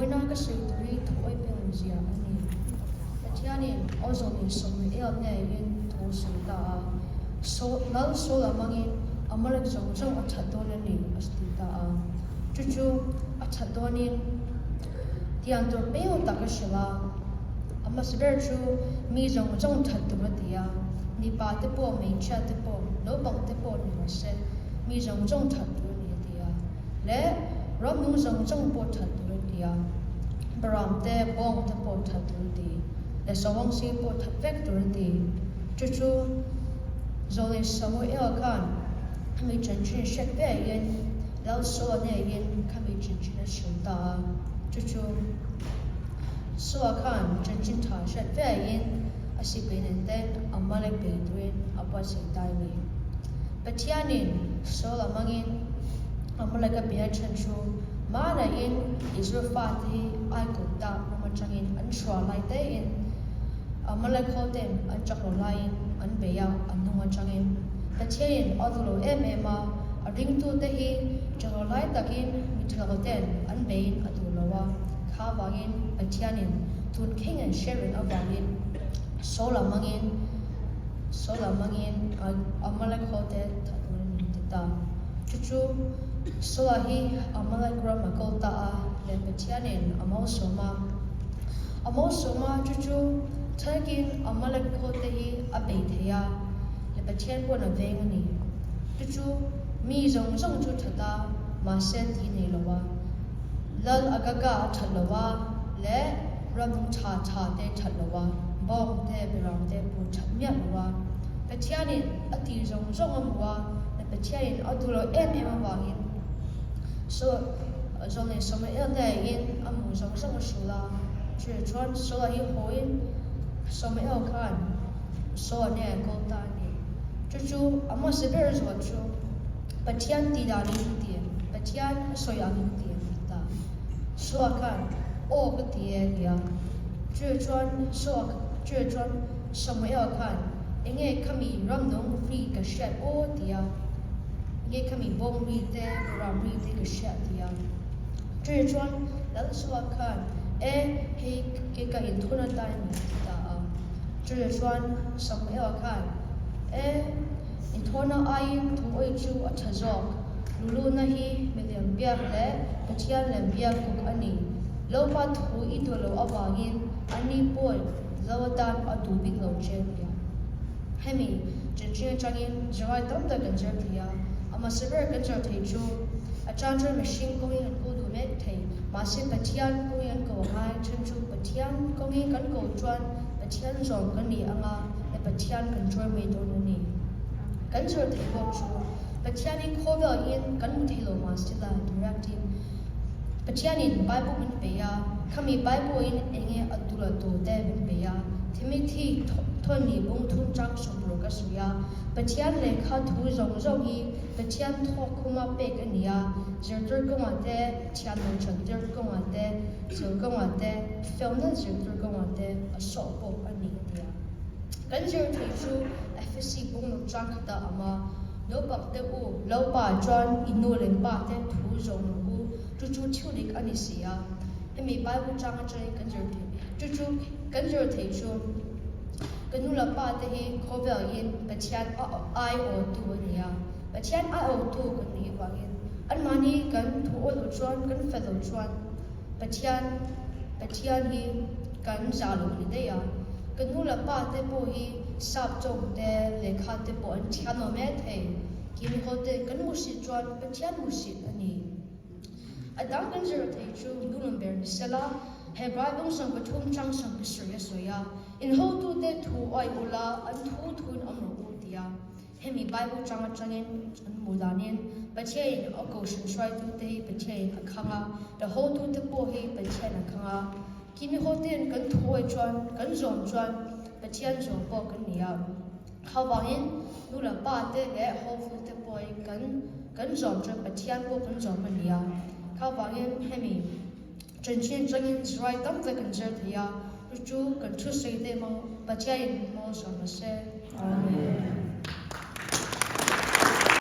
Toina ka sui turi thuai pe zia ani Tianin ozoni somi el ne yin thu sui ta so lal so la mangin amalak jong jong athadon ani asti ta chu athadonin tian tor pe o ta ka shila ama siber chu mi jong jong thadon dia ni pa te po me cha te po no bang te po ni ma se mi jong jong thadon ni dia le rom nung jong jong po thadon dia baram te bong te po thadon di le sawang si po thadvek tur di chu zole Samuel kan mi chen chen shek be yin lao so ne yin kami chen chen shu da chu so kan chen chen ta shek be yin asi be nen den amale be tuin apa se dai ni patianin so la mangin amale ka be chen shu ma na yin Israel fa ti ai ko ta ma changin an shwa lai te yin amale khoten an chaklo lai an be ya an numa changin patiain adulo emema ading tu te hi chaklo lai takin mi chaklo ten an bein adulowa kha wangin patianin tun king and sharing awangin sola mangin amale khoten thadun ta chu sola hi amale grama kolta a le patianin amau soma chu Takin amalak khote hi abe theya le pathian ko na vengani chu mi zong zong chu thata ma sen thi nei lowa lal agaga thalowa le ram tha te thalowa bong te biram te pu thamya lowa pathianin ati zong zong amwa le pathianin adulo em awangin so zong ne soma el ne in amu zong zong shula chu chuan so hi hoin Samuel kan so ne ko ta ni chu ama seber zo chu patian ti da ni ti patian so ya ni ti ta so kan o ko ti ya chu chuan Samuel kan enge kami ram nong free ka shat o ti ya nge kami bong ri te ram ri te ka shat ti ya chu chuan dal so kan he ke ka in thona ta ni ta Chue chuan Samuel kan in thona ai thu oi chu athazok lulu na hi miliam biak le pathian lem biak kuk ani lopa thu I to lo awangin ani poi lawadan atu big lo chen ya hemi chen changin jawai tam ta kan cher thia ama sever kan cher thei chu a chantre machine ko yan ko du me thei ma se pathian ko yan ko hai chen chu pathian ko ngi kan ko chuan pathian zong kan ni anga le pathian control me do ni kan cher thei bo chu pathian in khovel in kan mu thei lo ma se la directing pathian in bible min pe ya khami bible in enge atula to te min pe ya Timothy thoni bung thun chang sobro ka suya pathian le kha thu zong zong hi pathian tho khuma pe ka niya zertur ko ma te thian no chanter ko ma te so ko ma te film na zertur ko ma te aso po ani dia kan zer thei chu FSC bung no chang khata ama no bak te u lo pa chuan inu len pa te thu zong no u chu thulik ani sia emi bible chang a chai kan zer thei chu kan zer thei chu kanula pa te hi khovel in pathian ai o tu ania pathian ai o tu kan ni wangin an mani kan thu o lo chuan kan fellow chuan pathian hi kan zalo ni de ya kanula pa te po hi sap chong te lekha te po an thian no me thei kim hote kan mu si chuan pathian mu si ani adang kan zer thei chu dunum ber ni sela Hebrai bung sang pathum chang sang pisya soya in ho tu te thu oi ula an thu thun amro utia hemi bible chang changin an mudanin pachein occasion shwai tu te pachein akhanga the ho tu te po he pachein akhanga kimi ho ten kan thu oi chuan kan zom chuan pachein zom po kan nia khawangin nula pa te le ho fu te po kan zom chuan pachein po kan zom nia khawangin hemi Chen changin zrai tam te kan zer thia chu kan thu sei te mo pachain mo so ma se amen